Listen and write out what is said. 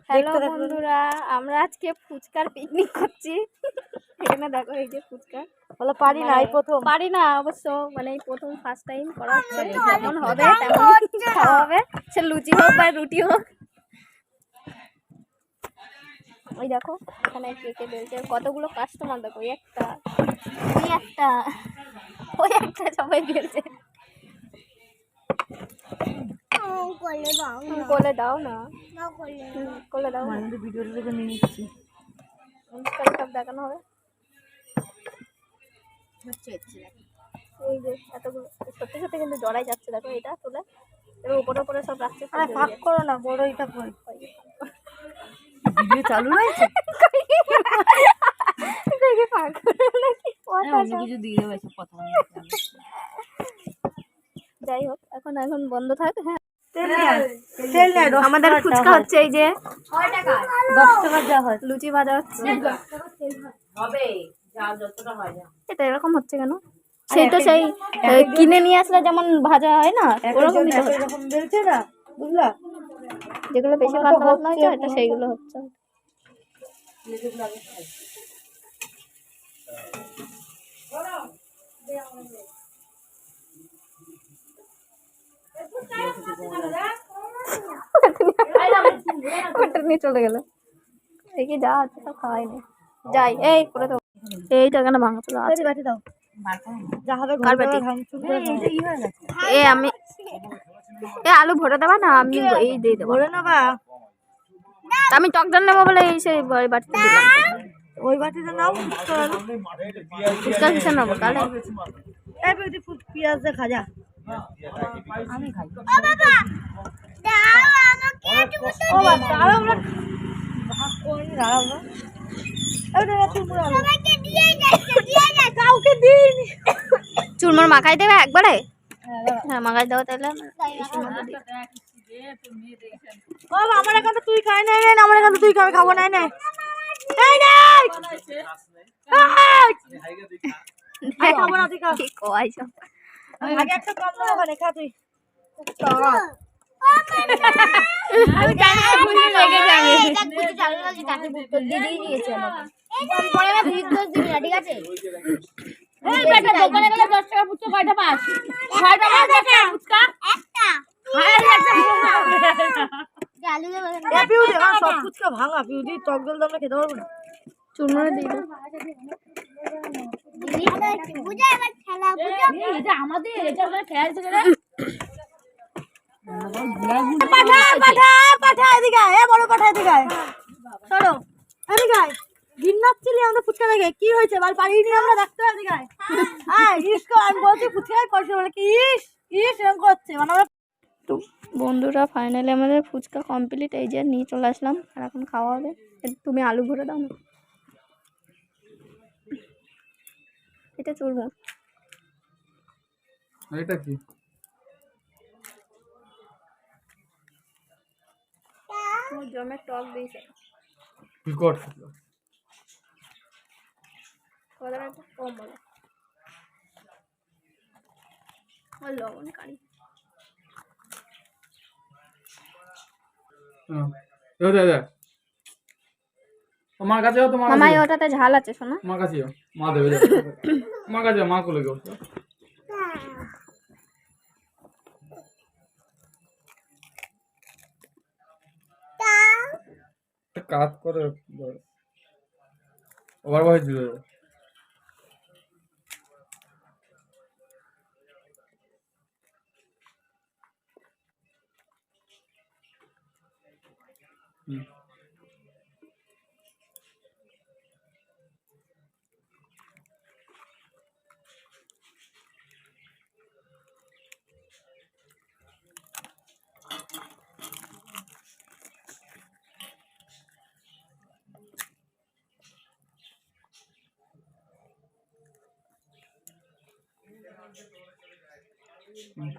Hello বন্ধুরা, আমরা আজকে ফুচকার পিকনিক করছি। এখানে দেখো এই যে ফুচকা। বলো পারি না, এই প্রথম পারি না অবশ্য, মানে এই প্রথম ফার্স্ট টাইম করা হচ্ছে। যেমন হবে তেমন খাওয়া হবে, সে লুচি হোক বা রুটি হোক। ওই দেখো এখানে কেকে বেলছে, কতগুলো কাস্টমার দেখো, একটা এই একটা ওই একটা সবাই বেলছে। কোলে দাও না, কোলে দাও, ভিডিওটা দেখে নিয়ে নিচ্ছি, সব দেখানো হবে। এই যে এতগুলো সত্যি সত্যি কিন্তু জড়াই যাচ্ছে, দেখো এটা তুলে এবার উপরে উপরে সব রাখছে। ফাঁক করো না, বড় এটা কই ভিডিও চালু রয়েছে। যাই হোক, এখন এখন বন্ধ থাক। হ্যাঁ, আমাদের ফুচকা হচ্ছে, এই যে 10 টাকা যা হয়, লুচি ভাজা হচ্ছে। এটা এরকম হচ্ছে কেন? সেই তো সেই কিনে নিয়ে আসলে যেমন ভাজা হয় না, ওরকম বেলছে না, বুঝলা? যেগুলো বেশি পাতলা পাতলা হয়েছে এটা সেইগুলো হচ্ছে। নিয়ে চলে গেল, দেখি যা আছে সব খাওয়াই নি। যাই, এই করে দাও, এইটা কেন ভাঙা চলে আছে। আমি আলু ভরে দেবা না, আমি এই দিয়ে দেবো। আমি টক ডাল নেবো বলে এই সেই বাটিতে দিলাম। ওই বাটিতে নাও, ফুচকা কিসে নেবো তাহলে? পেঁয়াজ দিয়ে খাজা আমি খাই। চুরমুর মাখাই দেবে একবারে? হ্যাঁ মাখাই দাও তাহলে। আমার এখানে তুই খাই নাই, আমার এখানে তুই খাবে, খাবো নাই নাই। খাবো না, তুই খা। আগে একটা কম দাও, ওখানে খা তুই। ভাঙা পিউদি টক জল আমরা খেতে পারবো না। চুরমুরে দিয়ে দাও। ফুচকা দেখে কি হয়েছে বল, পারিনি আমরা ডাক্তার এদিকে আয়। হ্যাঁ আমি বলছি ফুচকা করছে বলে কি ইস এরকম করছে, মানে আমরা। তো বন্ধুরা ফাইনালি আমাদের ফুচকা কমপ্লিট, এই যে নিয়ে চলে আসলাম, আর এখন খাওয়া হবে। তুমি আলু ভরে দাও না, এটা চুরমুর। এটা কি জমের টক দিয়েছে, কি করছিল? কথাটা একটু কম বলে, আর লবণ কারি। তোমার কাছে তোমার মামা ওটাতে ঝাল আছে শোনা, তোমার কাছে মা দেবে, তোমার কাছে মা কোলে গেল। কাজ করে ওভার ভয়েস দিল। হুম